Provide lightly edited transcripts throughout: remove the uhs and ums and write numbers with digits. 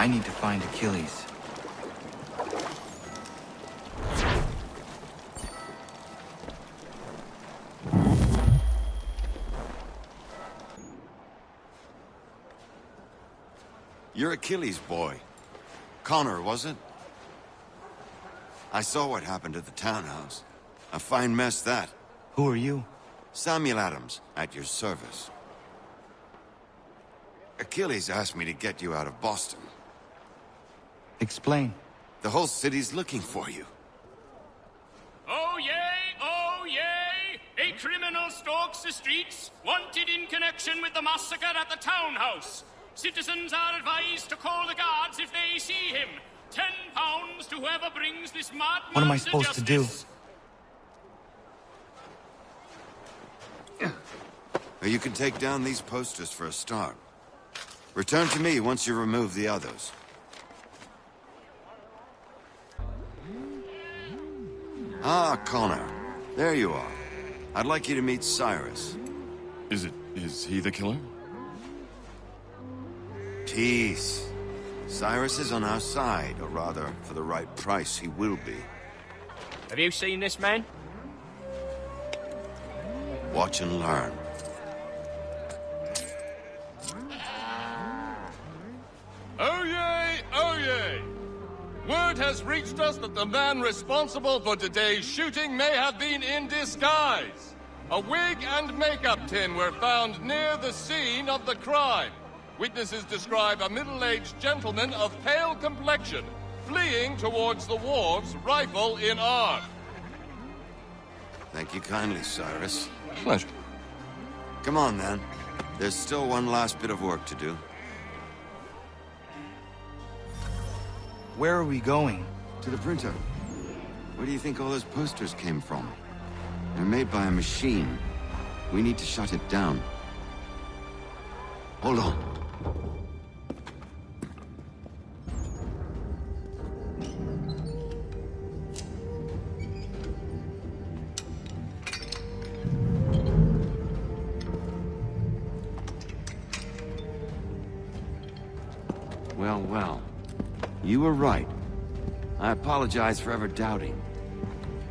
I need to find Achilles. You're Achilles' boy. Connor, was it? I saw what happened at the townhouse. A fine mess, that. Who are you? Samuel Adams, at your service. Achilles asked me to get you out of Boston. Explain. The whole city's looking for you. Oh yay, oh yay! A criminal stalks the streets, wanted in connection with the massacre at the townhouse. Citizens are advised to call the guards if they see him. £10 to whoever brings this madman. What am I supposed to do? You can take down these posters for a start. Return to me once you remove the others. Ah, Connor. There you are. I'd like you to meet Cyrus. Is he the killer? Peace. Cyrus is on our side, or rather, for the right price, he will be. Have you seen this man? Watch and learn. Oh yay, oh yay! Word has reached us that the man responsible for today's shooting may have been in disguise. A wig and makeup tin were found near the scene of the crime. Witnesses describe a middle-aged gentleman of pale complexion, fleeing towards the wharves, rifle in arm. Thank you kindly, Cyrus. Pleasure. Come on, then. There's still one last bit of work to do. Where are we going? To the printer. Where do you think all those posters came from? They're made by a machine. We need to shut it down. Hold on. Well, well. You were right. I apologize for ever doubting.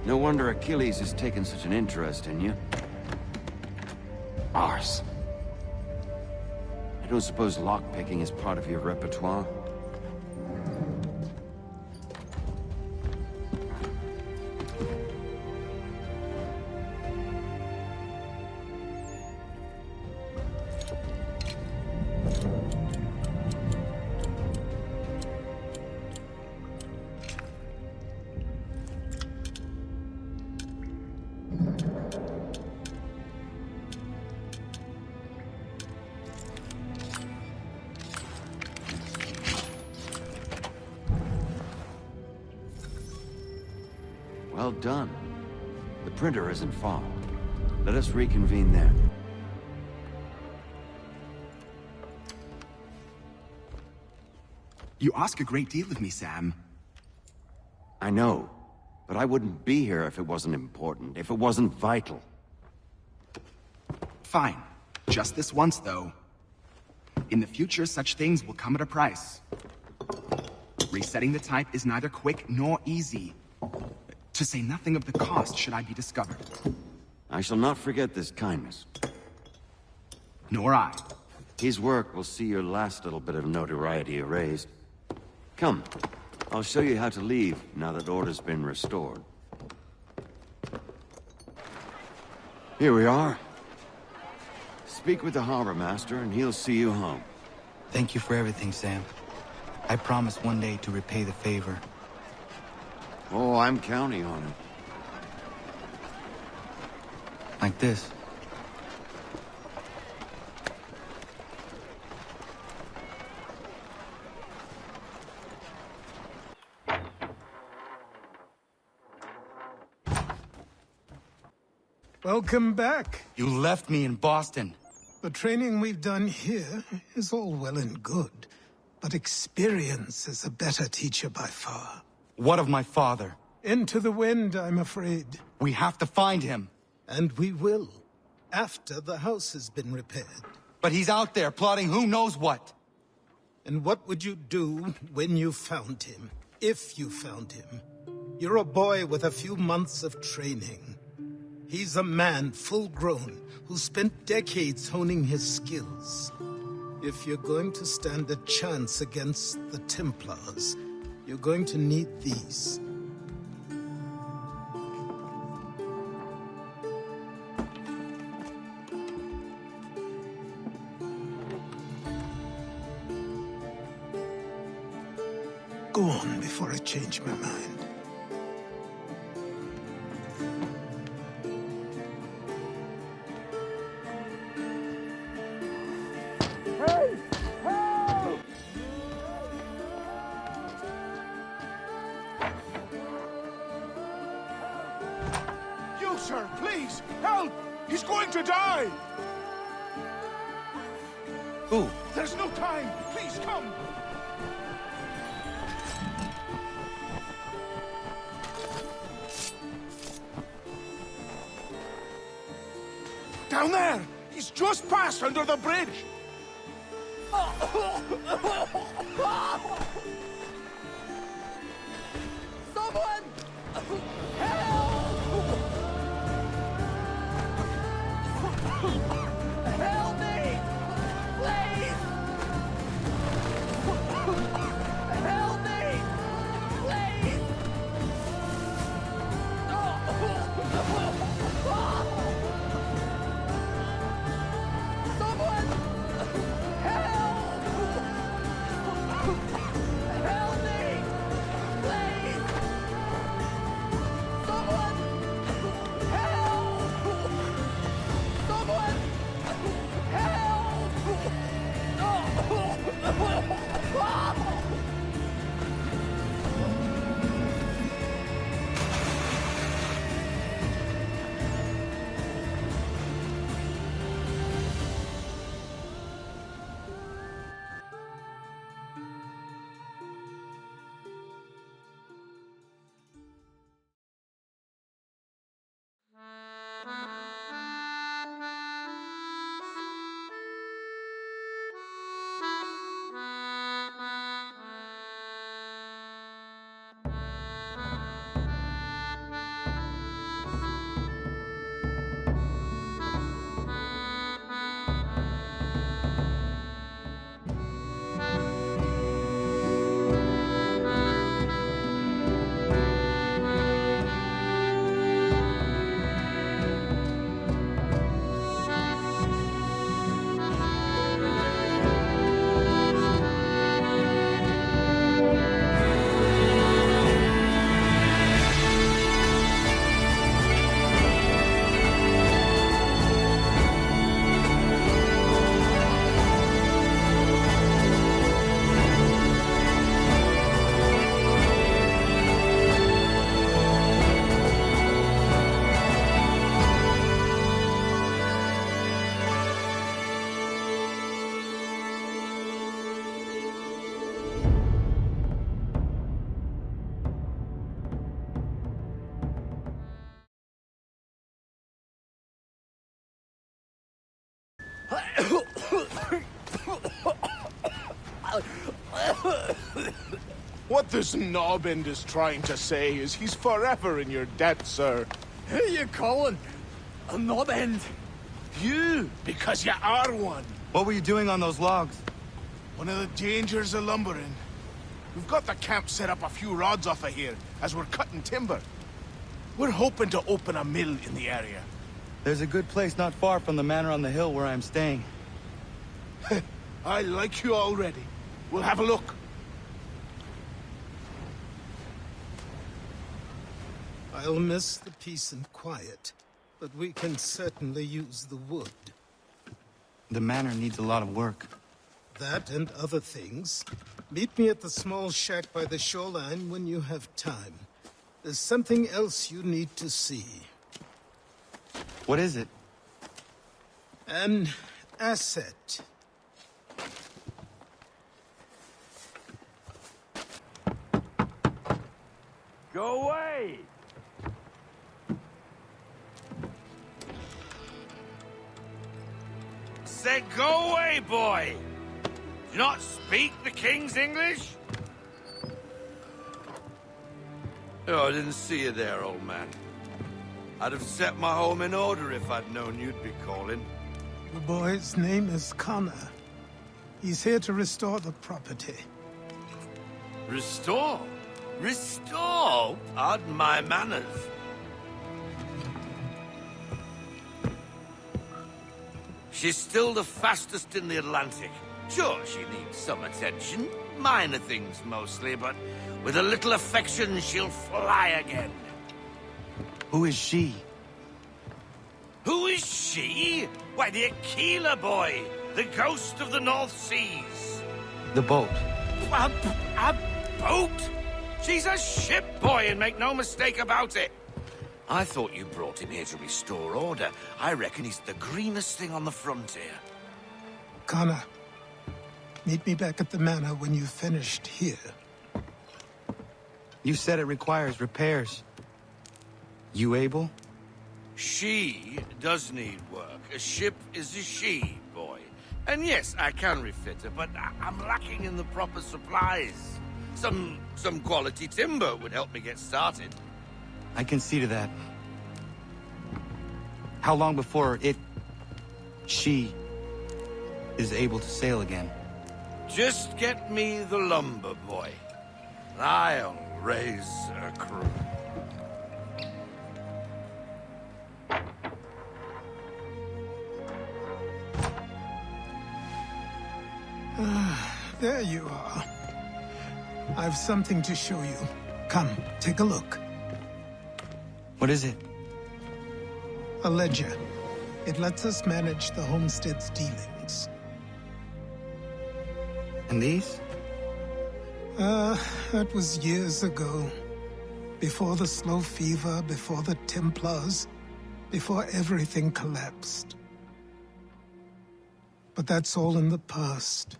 No wonder Achilles has taken such an interest in you. Arse. I don't suppose lockpicking is part of your repertoire? Well done. The printer isn't far. Let us reconvene there. You ask a great deal of me, Sam. I know, but I wouldn't be here if it wasn't important, if it wasn't vital. Fine. Just this once, though. In the future, such things will come at a price. Resetting the type is neither quick nor easy. To say nothing of the cost should I be discovered. I shall not forget this kindness. Nor I. His work will see your last little bit of notoriety erased. Come, I'll show you how to leave now that order's been restored. Here we are. Speak with the harbor master and he'll see you home. Thank you for everything, Sam. I promise one day to repay the favor. Oh, I'm counting on it. Like this. Welcome back. You left me in Boston. The training we've done here is all well and good, but experience is a better teacher by far. What of my father? Into the wind, I'm afraid. We have to find him. And we will, after the house has been repaired. But he's out there plotting who knows what. And what would you do when you found him? If you found him? You're a boy with a few months of training. He's a man, full grown, who spent decades honing his skills. If you're going to stand a chance against the Templars, you're going to need these. Go on before I change my mind. You, sir, please, help! He's going to die! Who? There's no time! Please, come! Down there! He's just passed under the bridge! Someone! Help! Help me! Please! Help me! Please! Someone! Help! Help me! Please! Someone! Help! Someone! Help! What this knobbend is trying to say is he's forever in your debt, sir. Who you calling? A knob end? You, because you are one. What were you doing on those logs? One of the dangers of lumbering. We've got the camp set up a few rods off of here, as we're cutting timber. We're hoping to open a mill in the area. There's a good place not far from the manor on the hill where I'm staying. I like you already. We'll have a look. I'll miss the peace and quiet, but we can certainly use the wood. The manor needs a lot of work. That and other things. Meet me at the small shack by the shoreline when you have time. There's something else you need to see. What is it? An asset. Go away! Said go away, boy! you not speak the King's English? Oh, I didn't see you there, old man. I'd have set my home in order if I'd known you'd be calling. The boy's name is Connor. He's here to restore the property. Restore? Restore? Pardon my manners. She's still the fastest in the Atlantic. Sure, she needs some attention. Minor things mostly, but with a little affection, she'll fly again. Who is she? Who is she? Why, the Achilles boy, the ghost of the North Seas. The boat. A boat? She's a ship boy, and make no mistake about it. I thought you brought him here to restore order. I reckon he's the greenest thing on the frontier. Connor, meet me back at the manor when you've finished here. You said it requires repairs. You able? She does need work. A ship is a she, boy. And yes, I can refit her, but I'm lacking in the proper supplies. Some quality timber would help me get started. I can see to that. How long before she is able to sail again? Just get me the lumber, boy. I'll raise a crew. There you are. I've something to show you. Come, take a look. What is it? A ledger. It lets us manage the homestead's dealings. And these? That was years ago. Before the slow fever, before the Templars, before everything collapsed. But that's all in the past.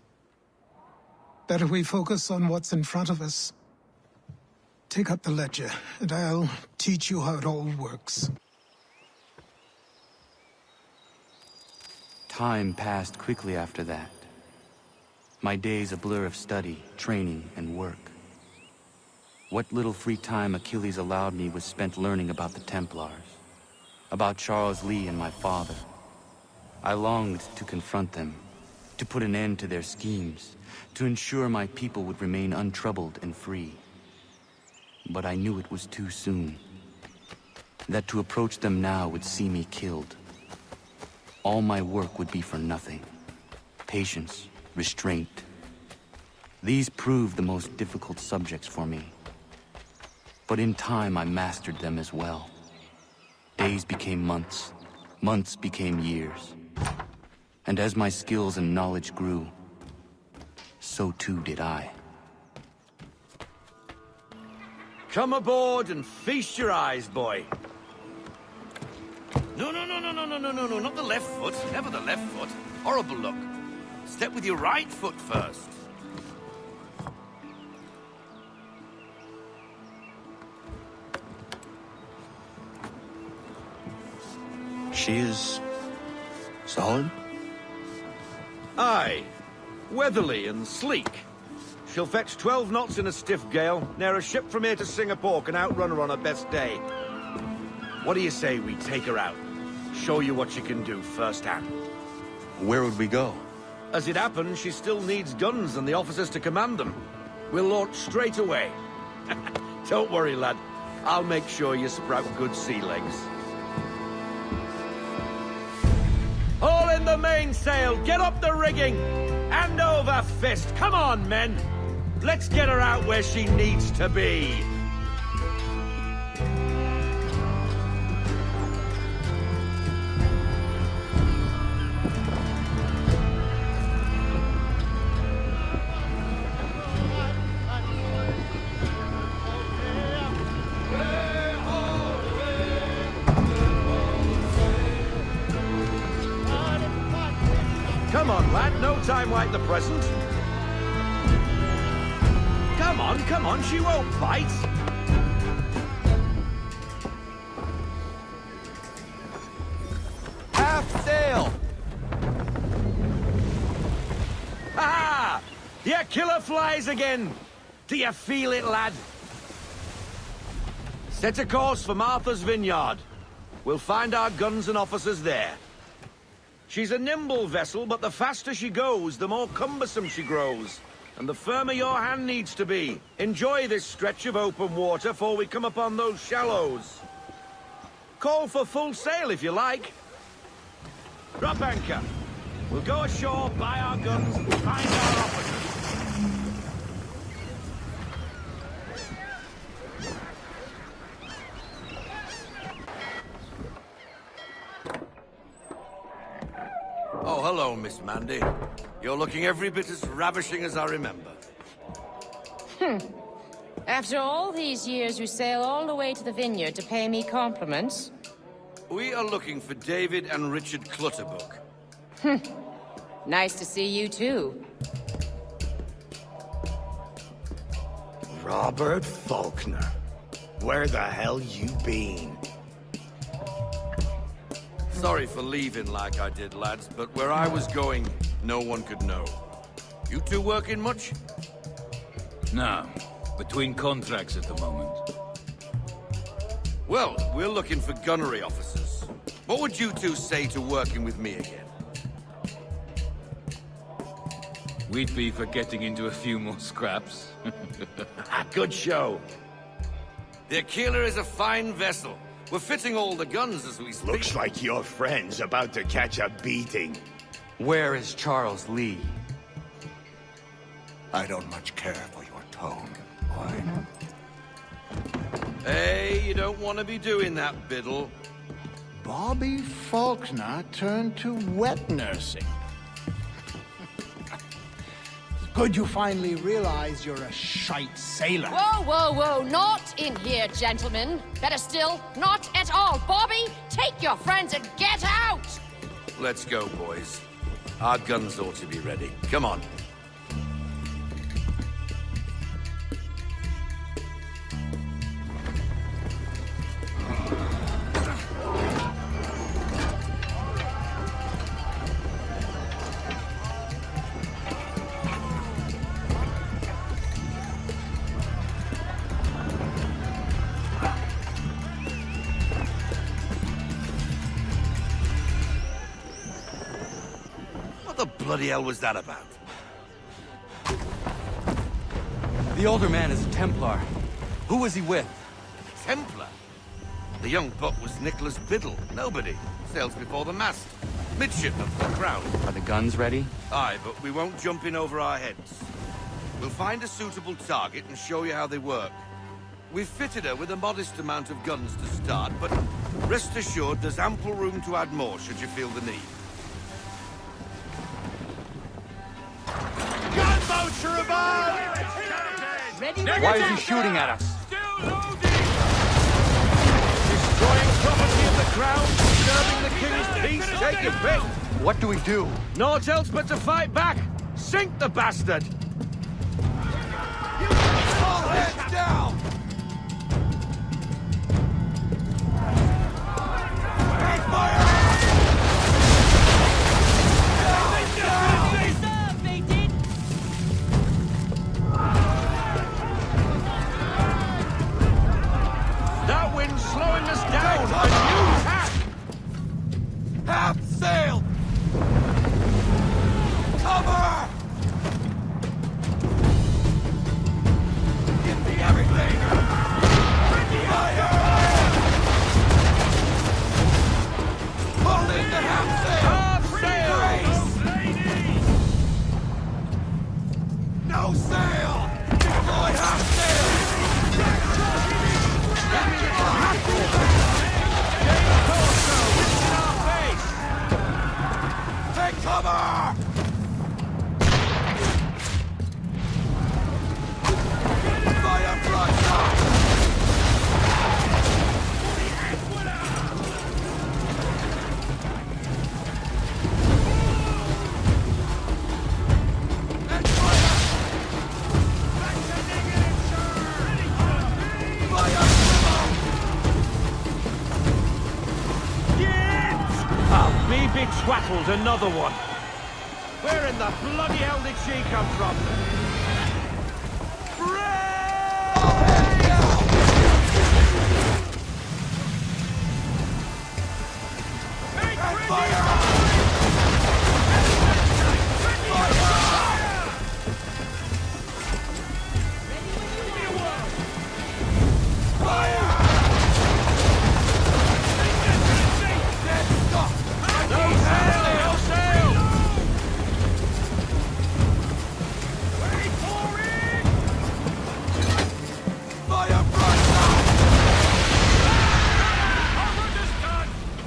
Better we focus on what's in front of us. Take up the ledger, and I'll teach you how it all works. Time passed quickly after that. My days a blur of study, training, and work. What little free time Achilles allowed me was spent learning about the Templars, about Charles Lee and my father. I longed to confront them, to put an end to their schemes, to ensure my people would remain untroubled and free. But I knew it was too soon. That to approach them now would see me killed. All my work would be for nothing. Patience, restraint. These proved the most difficult subjects for me. But in time I mastered them as well. Days became months, months became years. And as my skills and knowledge grew, so too did I. Come aboard and feast your eyes, boy. No, not the left foot. Never the left foot. Horrible look. Step with your right foot first. She is solid? Aye. Weatherly and sleek. She'll fetch 12 knots in a stiff gale. Ne'er a ship from here to Singapore can outrun her on her best day. What do you say we take her out? Show you what she can do firsthand. Where would we go? As it happens, she still needs guns and the officers to command them. We'll launch straight away. Don't worry, lad. I'll make sure you sprout good sea legs. All in the mainsail! Get up the rigging! Hand over fist! Come on, men! Let's get her out where she needs to be! Come on, lad, no time like the present. Come on, she won't bite. Half sail! Ha! killer flies again! Do you feel it, lad? Set a course for Martha's Vineyard. We'll find our guns and officers there. She's a nimble vessel, but the faster she goes, the more cumbersome she grows. And the firmer your hand needs to be. Enjoy this stretch of open water before we come upon those shallows. Call for full sail if you like. Drop anchor. We'll go ashore, buy our guns, and find our officers. Oh, hello, Miss Mandy. You're looking every bit as ravishing as I remember. After all these years, you sail all the way to the vineyard to pay me compliments? We are looking for David and Richard Clutterbuck. Nice to see you, too. Robert Faulkner. Where the hell you been? Sorry for leaving like I did, lads, but where I was going, no one could know. You two working much? No. Between contracts at the moment. Well, we're looking for gunnery officers. What would you two say to working with me again? We'd be for getting into a few more scraps. Good show. The Achilles is a fine vessel. We're fitting all the guns as we speak. Looks like your friend's about to catch a beating. Where is Charles Lee? I don't much care for your tone, boy. Hey, you don't want to be doing that, Biddle. Bobby Faulkner turned to wet nursing. Good you finally realize you're a shite sailor. Whoa, whoa, whoa, not in here, gentlemen. Better still, not at all. Bobby, take your friends and get out! Let's go, boys. Our guns ought to be ready. Come on. What the bloody hell was that about? The older man is a Templar. Who was he with? Templar? The young buck was Nicholas Biddle. Nobody. Sails before the mast. Midshipman for the crown. Are the guns ready? Aye, but we won't jump in over our heads. We'll find a suitable target and show you how they work. We've fitted her with a modest amount of guns to start, but rest assured there's ample room to add more should you feel the need. Gunboats are above! Ready, Why is he shooting at us? Destroying property of the crown, disturbing the king's peace, take your pick. What do we do? Naught else but to fight back. Sink the bastard. All heads down! That wind's slowing us down. A new tack. Half sail! Cover! Give me everything! Fire! Holding the half sail! Half sail! No sail! Deploy half sail! Take cover! Fire broadside! And fire! Fire! Ah, be twaddled, another one. Where in the bloody hell did she come from?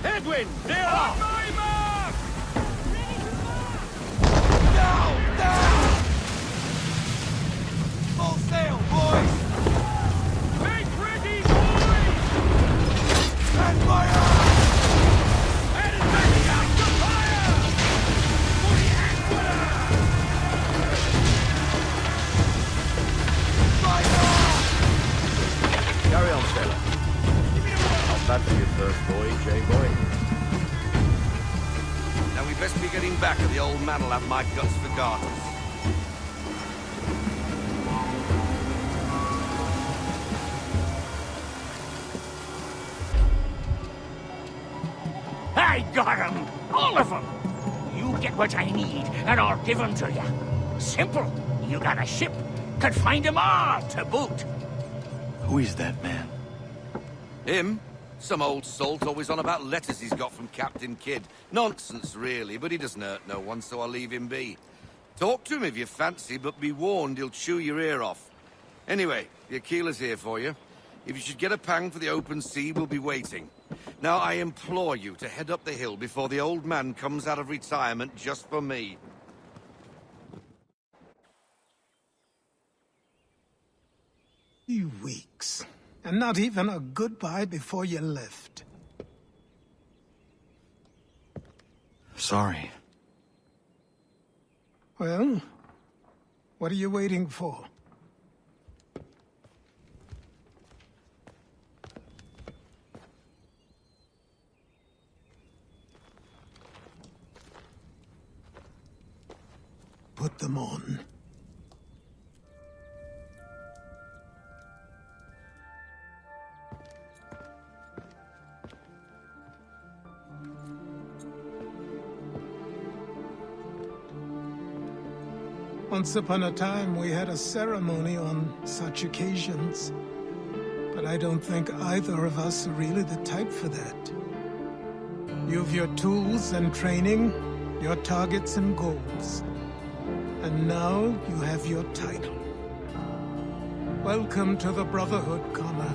Headwind, near up! Full sail, boys! Make ready, boys! And fire! And ready out to fire! For the anchor! Fire! Carry on, sailor. Not bad for your first voyage, eh, boy? Now we best be getting back, or the old man will have my guts for garters. I got 'em! All of 'em! You get what I need, and I'll give 'em to you. Simple. You got a ship. Could find 'em all to boot. Who is that man? Him? Some old salt always on about letters he's got from Captain Kidd. Nonsense, really, but he doesn't hurt no one, so I'll leave him be. Talk to him if you fancy, but be warned he'll chew your ear off. Anyway, the Achilles here for you. If you should get a pang for the open sea, we'll be waiting. Now, I implore you to head up the hill before the old man comes out of retirement just for me. 3 weeks. And not even a goodbye before you left. Sorry. Well, what are you waiting for? Put them on. Once upon a time, we had a ceremony on such occasions. But I don't think either of us are really the type for that. You've your tools and training, your targets and goals. And now you have your title. Welcome to the Brotherhood, Connor.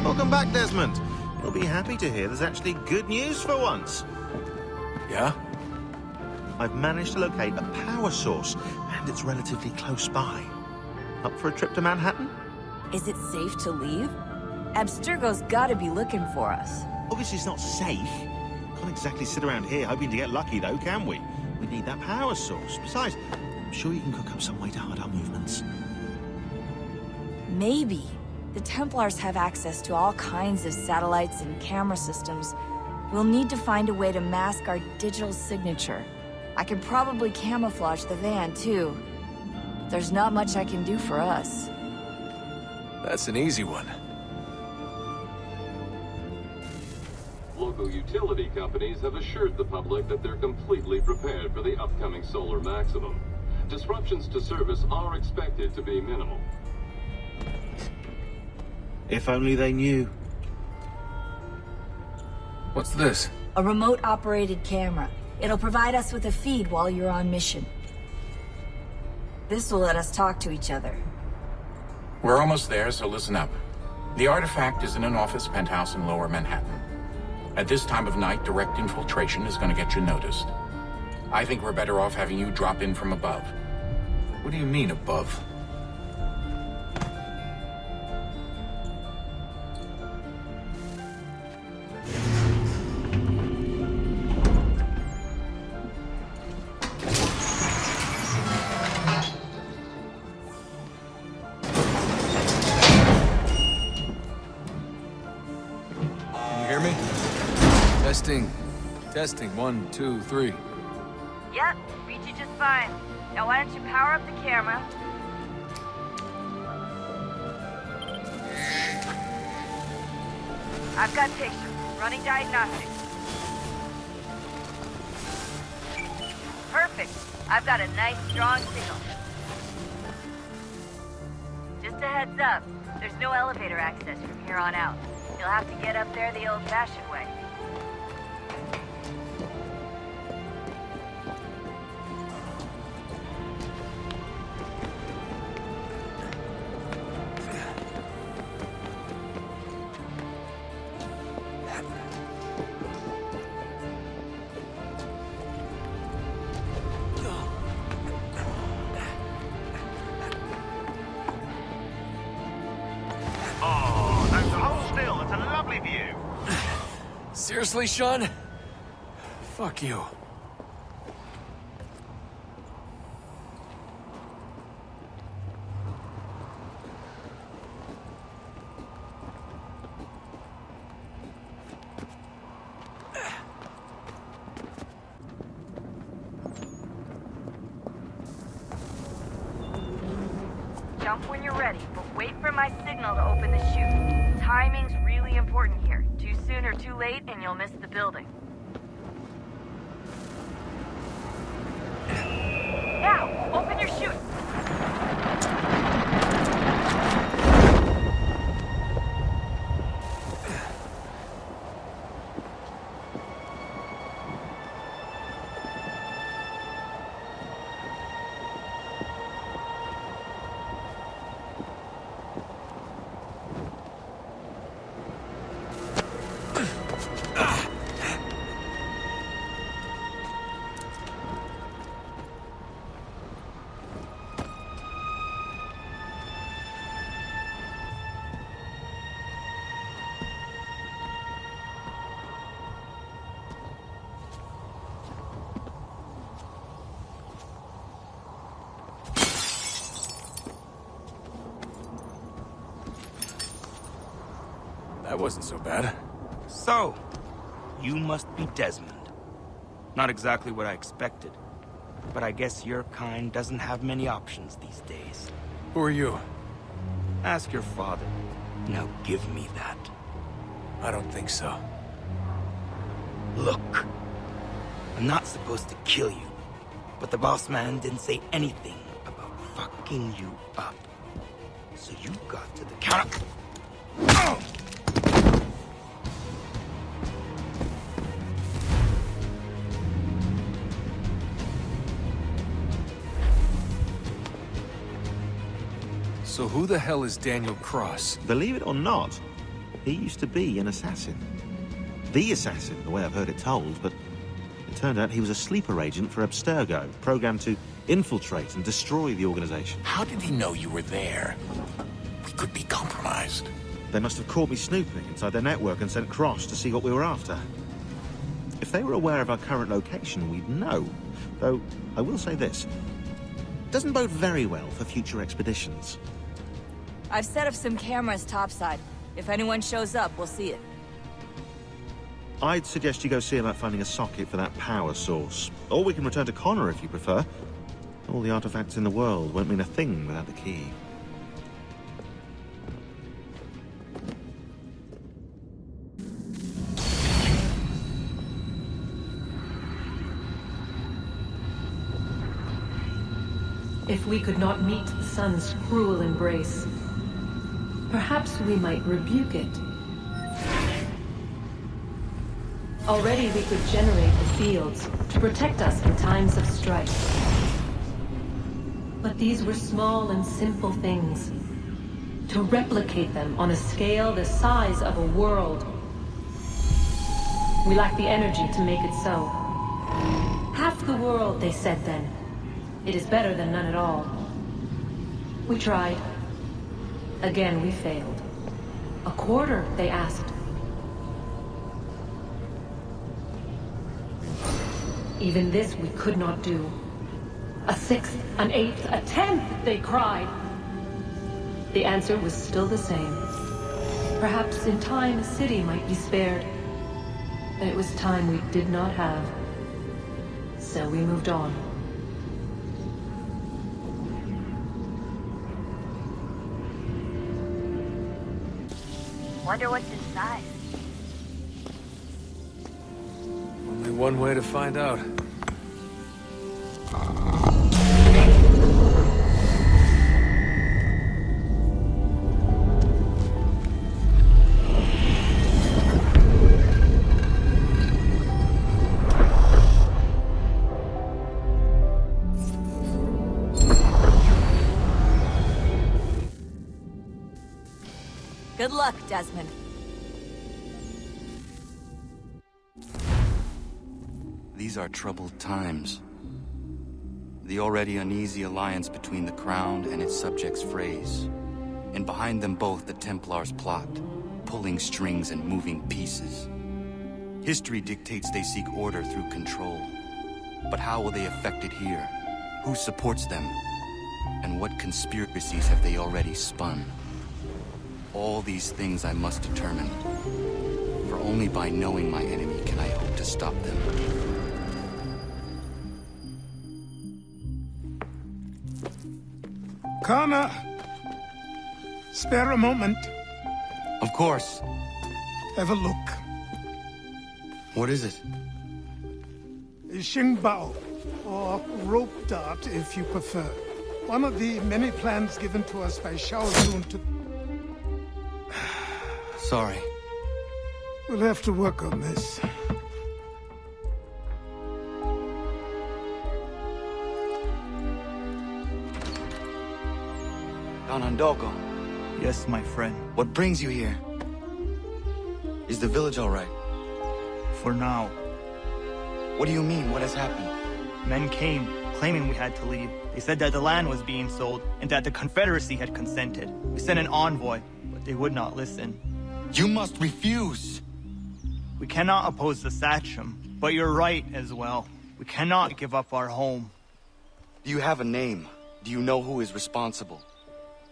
Welcome back, Desmond. You'll be happy to hear there's actually good news for once. Yeah? I've managed to locate a power source, and it's relatively close by. Up for a trip to Manhattan? Is it safe to leave? Abstergo's gotta be looking for us. Obviously it's not safe. Can't exactly sit around here hoping to get lucky, though, can we? We need that power source. Besides, I'm sure you can cook up some way to hide our movements. Maybe. The Templars have access to all kinds of satellites and camera systems. We'll need to find a way to mask our digital signature. I can probably camouflage the van, too. There's not much I can do for us. That's an easy one. Local utility companies have assured the public that they're completely prepared for the upcoming solar maximum. Disruptions to service are expected to be minimal. If only they knew. What's this? A remote-operated camera. It'll provide us with a feed while you're on mission. This will let us talk to each other. We're almost there, so listen up. The artifact is in an office penthouse in Lower Manhattan. At this time of night, direct infiltration is going to get you noticed. I think we're better off having you drop in from above. What do you mean, above? Can you hear me? Testing. Testing. 1, 2, 3. Yep, reach you just fine. Now why don't you power up the camera? I've got pictures. Running diagnostics. Perfect. I've got a nice, strong signal. Just a heads up, there's no elevator access from here on out. You'll have to get up there the old-fashioned way. Seriously, Sean? Fuck you. Jump when you're ready, but wait for my signal to open the chute. Timing's really important here. Too soon or too late, and you'll miss the building. Now, open your chute! That wasn't so bad. So, you must be Desmond. Not exactly what I expected. But I guess your kind doesn't have many options these days. Who are you? Ask your father. Now give me that. I don't think so. Look. I'm not supposed to kill you. But the boss man didn't say anything about fucking you up. So you got to the counter. Oh! So who the hell is Daniel Cross? Believe it or not, he used to be an assassin. The assassin, the way I've heard it told, but it turned out he was a sleeper agent for Abstergo, programmed to infiltrate and destroy the organization. How did he know you were there? We could be compromised. They must have caught me snooping inside their network and sent Cross to see what we were after. If they were aware of our current location, we'd know. Though, I will say this. Doesn't bode very well for future expeditions. I've set up some cameras topside. If anyone shows up, we'll see it. I'd suggest you go see about finding a socket for that power source. Or we can return to Connor if you prefer. All the artifacts in the world won't mean a thing without the key. If we could not meet the sun's cruel embrace, perhaps we might rebuke it. Already we could generate the fields to protect us in times of strife. But these were small and simple things. To replicate them on a scale the size of a world. We lack the energy to make it so. Half the world, they said then. It is better than none at all. We tried. Again, we failed. A quarter, they asked. Even this we could not do. A sixth, an eighth, a tenth, they cried. The answer was still the same. Perhaps in time a city might be spared. and it was time we did not have. So we moved on. Wonder what's inside. Only one way to find out. Good luck, Desmond. These are troubled times. The already uneasy alliance between the Crown and its subjects frays. And behind them both the Templars plot, pulling strings and moving pieces. History dictates they seek order through control. But how will they affect it here? Who supports them? And what conspiracies have they already spun? All these things I must determine. For only by knowing my enemy can I hope to stop them. Connor! Spare a moment. Of course. Have a look. What is it? Xingbao, or rope dart if you prefer. One of the many plans given to us by Shao Zun to... Sorry. We'll have to work on this. Donandoko. Yes, my friend. What brings you here? Is the village all right? For now. What do you mean? What has happened? Men came, claiming we had to leave. They said that the land was being sold, and that the Confederacy had consented. We sent an envoy, but they would not listen. You must refuse! We cannot oppose the Sachem, but you're right as well. We cannot give up our home. Do you have a name? Do you know who is responsible?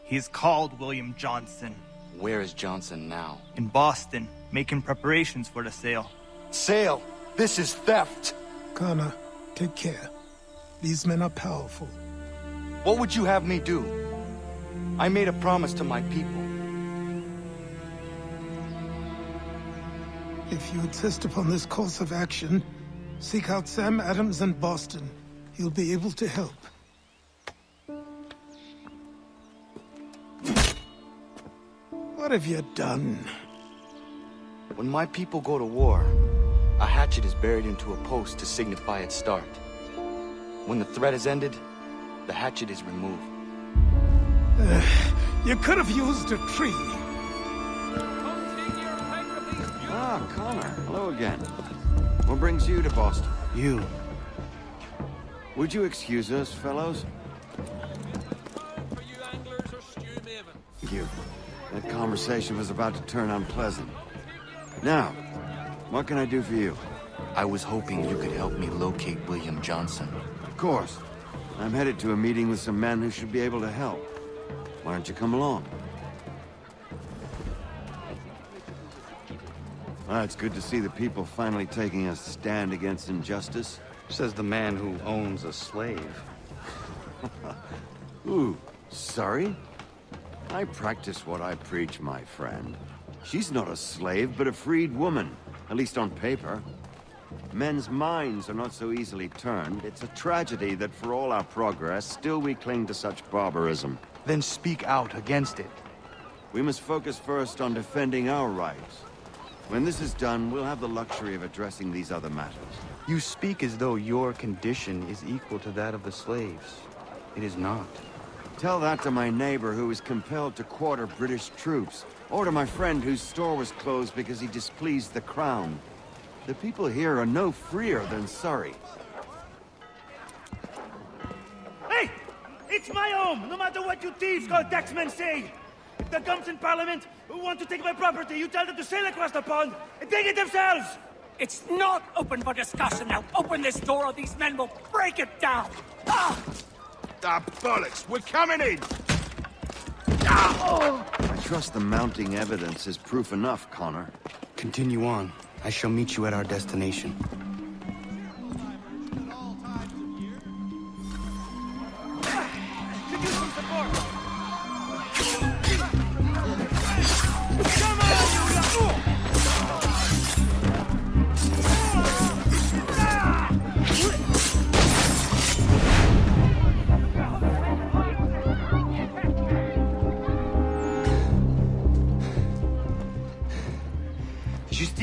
He's called William Johnson. Where is Johnson now? In Boston, making preparations for the sale. Sale? This is theft! Connor, take care. These men are powerful. What would you have me do? I made a promise to my people. If you insist upon this course of action, seek out Sam Adams in Boston. He'll be able to help. What have you done? When my people go to war, a hatchet is buried into a post to signify its start. When the threat is ended, the hatchet is removed. You could have used a tree. Ah, Connor. Hello again. What brings you to Boston? You. Would you excuse us, fellows? Thank you. That conversation was about to turn unpleasant. Now, what can I do for you? I was hoping you could help me locate William Johnson. Of course. I'm headed to a meeting with some men who should be able to help. Why don't you come along? It's good to see the people finally taking a stand against injustice. Says the man who owns a slave. Ooh, sorry? I practice what I preach, my friend. She's not a slave, but a freed woman, at least on paper. Men's minds are not so easily turned. It's a tragedy that for all our progress, still we cling to such barbarism. Then speak out against it. We must focus first on defending our rights. When this is done, we'll have the luxury of addressing these other matters. You speak as though your condition is equal to that of the slaves. It is not. Tell that to my neighbor who was compelled to quarter British troops, or to my friend whose store was closed because he displeased the Crown. The people here are no freer than Surrey. Hey! It's my home, no matter what you thieves called taxmen say! If the gums in Parliament who want to take my property, you tell them to sail across the pond and take it themselves! It's not open for discussion now. Open this door or these men will break it down. Ah! Ah, bollocks! We're coming in! I trust the mounting evidence is proof enough, Connor. Continue on. I shall meet you at our destination.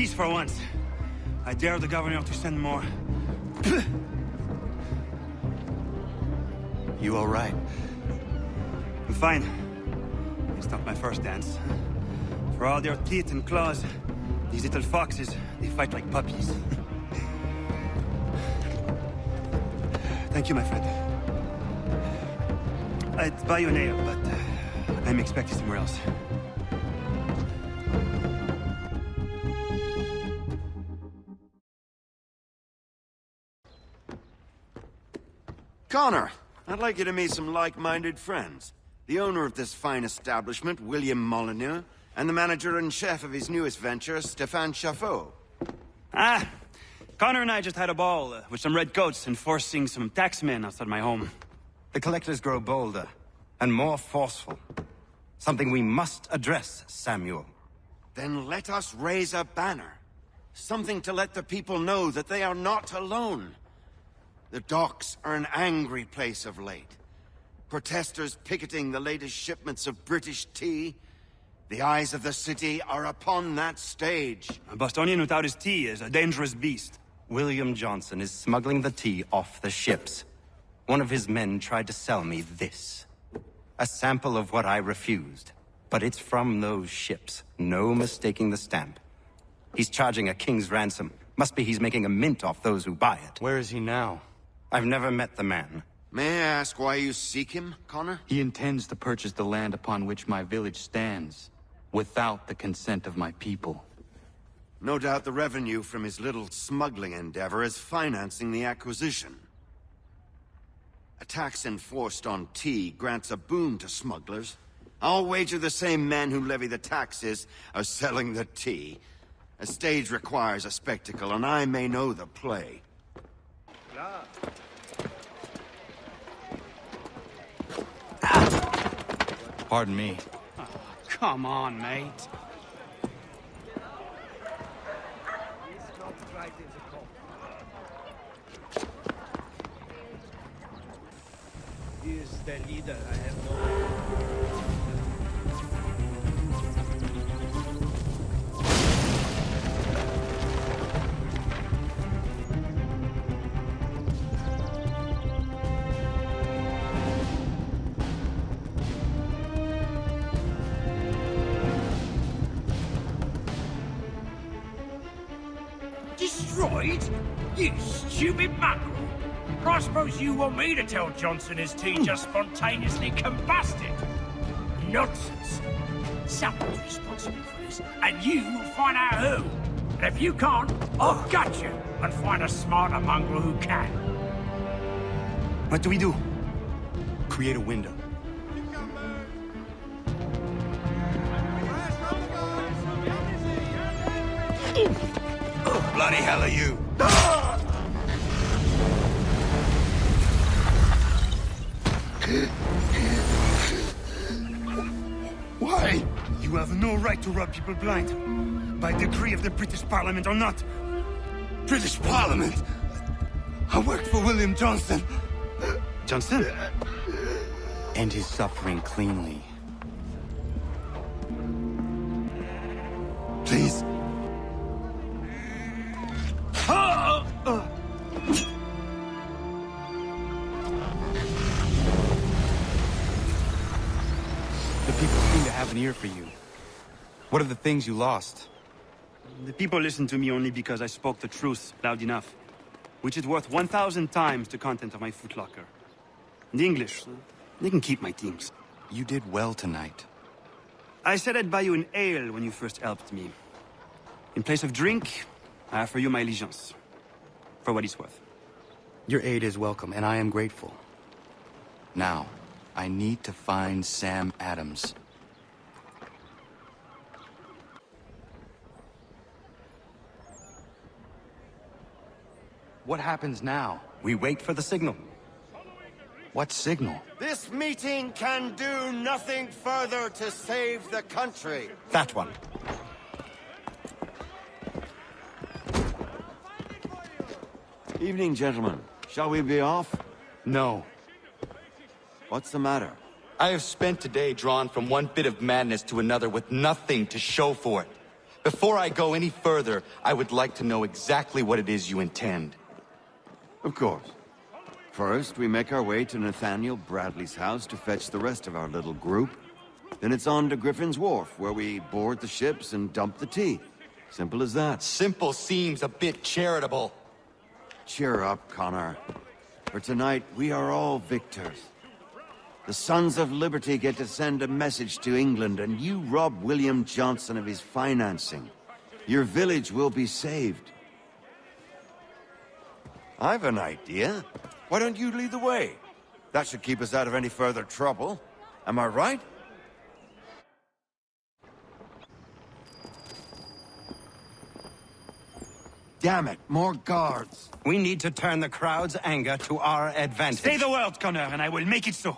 Justice for once. I dare the governor to send more. You all right? I'm fine. It's not my first dance. For all their teeth and claws, these little foxes, they fight like puppies. Thank you, my friend. I'd buy you an ale, but I'm expected somewhere else. Connor, I'd like you to meet some like-minded friends. The owner of this fine establishment, William Molyneux, and the manager and chef of his newest venture, Stéphane Chaffeau. Ah, Connor and I just had a ball with some redcoats enforcing some taxmen outside my home. The collectors grow bolder and more forceful. Something we must address, Samuel. Then let us raise a banner. Something to let the people know that they are not alone. The docks are an angry place of late. Protesters picketing the latest shipments of British tea. The eyes of the city are upon that stage. A Bostonian without his tea is a dangerous beast. William Johnson is smuggling the tea off the ships. One of his men tried to sell me this. A sample of what I refused. But it's from those ships. No mistaking the stamp. He's charging a king's ransom. Must be he's making a mint off those who buy it. Where is he now? I've never met the man. May I ask why you seek him, Connor? He intends to purchase the land upon which my village stands, without the consent of my people. No doubt the revenue from his little smuggling endeavor is financing the acquisition. A tax enforced on tea grants a boon to smugglers. I'll wager the same men who levy the taxes are selling the tea. A stage requires a spectacle, and I may know the play. Pardon me. Oh, come on, mate. He is the leader I have known. Destroyed? You stupid mackerel! I suppose you want me to tell Johnson his tea just spontaneously combusted? Nonsense. Someone's responsible for this, and you will find out who. And if you can't, I'll gut you and find a smarter mongrel who can. What do we do? Create a window. Bloody hell are you? Why? You have no right to rob people blind. By decree of the British Parliament or not. British Parliament? I worked for William Johnson. Johnson? End his suffering cleanly. Please. The people seem to have an ear for you. What are the things you lost? The people listen to me only because I spoke the truth loud enough. Which is worth 1,000 times the content of my footlocker. The English, they can keep my things. You did well tonight. I said I'd buy you an ale when you first helped me. In place of drink, I offer you my allegiance. For what it's worth. Your aid is welcome, and I am grateful. Now, I need to find Sam Adams. What happens now? We wait for the signal. What signal? This meeting can do nothing further to save the country. That one. Evening, gentlemen. Shall we be off? No. What's the matter? I have spent today drawn from one bit of madness to another with nothing to show for it. Before I go any further, I would like to know exactly what it is you intend. Of course. First, we make our way to Nathaniel Bradley's house to fetch the rest of our little group. Then it's on to Griffin's Wharf, where we board the ships and dump the tea. Simple as that. Simple seems a bit charitable. Cheer up, Connor. For tonight, we are all victors. The Sons of Liberty get to send a message to England, and you rob William Johnson of his financing. Your village will be saved. I've an idea. Why don't you lead the way? That should keep us out of any further trouble. Am I right? Damn it, more guards. We need to turn the crowd's anger to our advantage. Say the word, Connor, and I will make it so.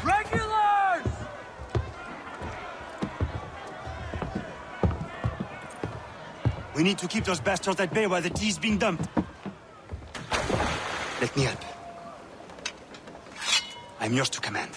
Regulars! We need to keep those bastards at bay while the tea's being dumped. Let me help. I'm yours to command.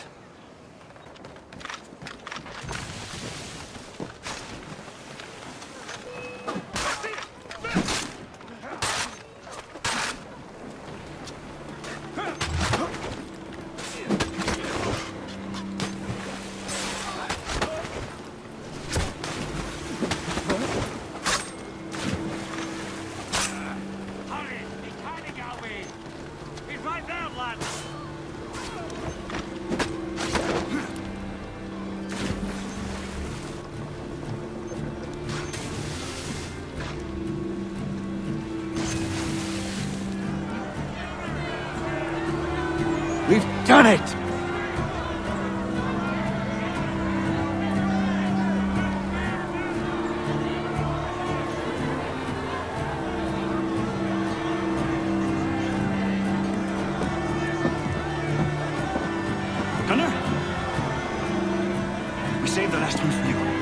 We've done it! Connor? We saved the last one for you.